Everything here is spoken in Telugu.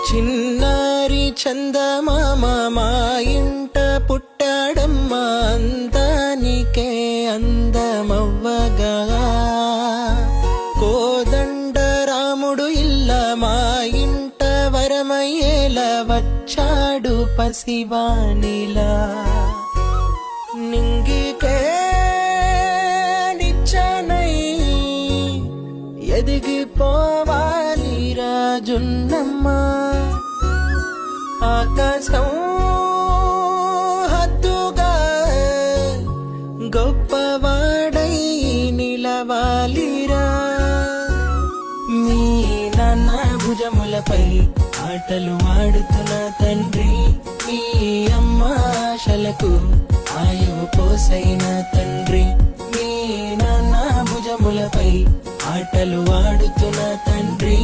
చిన్నారి చందమామ మా ఇంట పుట్టాడమ్మా, అందానికే అందమవ్వగా. కోదండ రాముడు ఇల్ల మా ఇంట వరమయ్యేలా వచ్చాడు పసివానిలా. నింగికే నిచ్చనై ఎదిగిపోవాలి రాజున్నమ్మ, ఆకాశం హద్దుగా గొప్పవాడై నిలవాలిరా. మీ నాన్న భుజములపై ఆటలు ఆడుతున్న తండ్రి, మీ అమ్మ ఆశలకు ఆయువు పోసైన తండ్రి. మీ నాన్న భుజములపై ఆటలు ఆడుతున్న తండ్రి,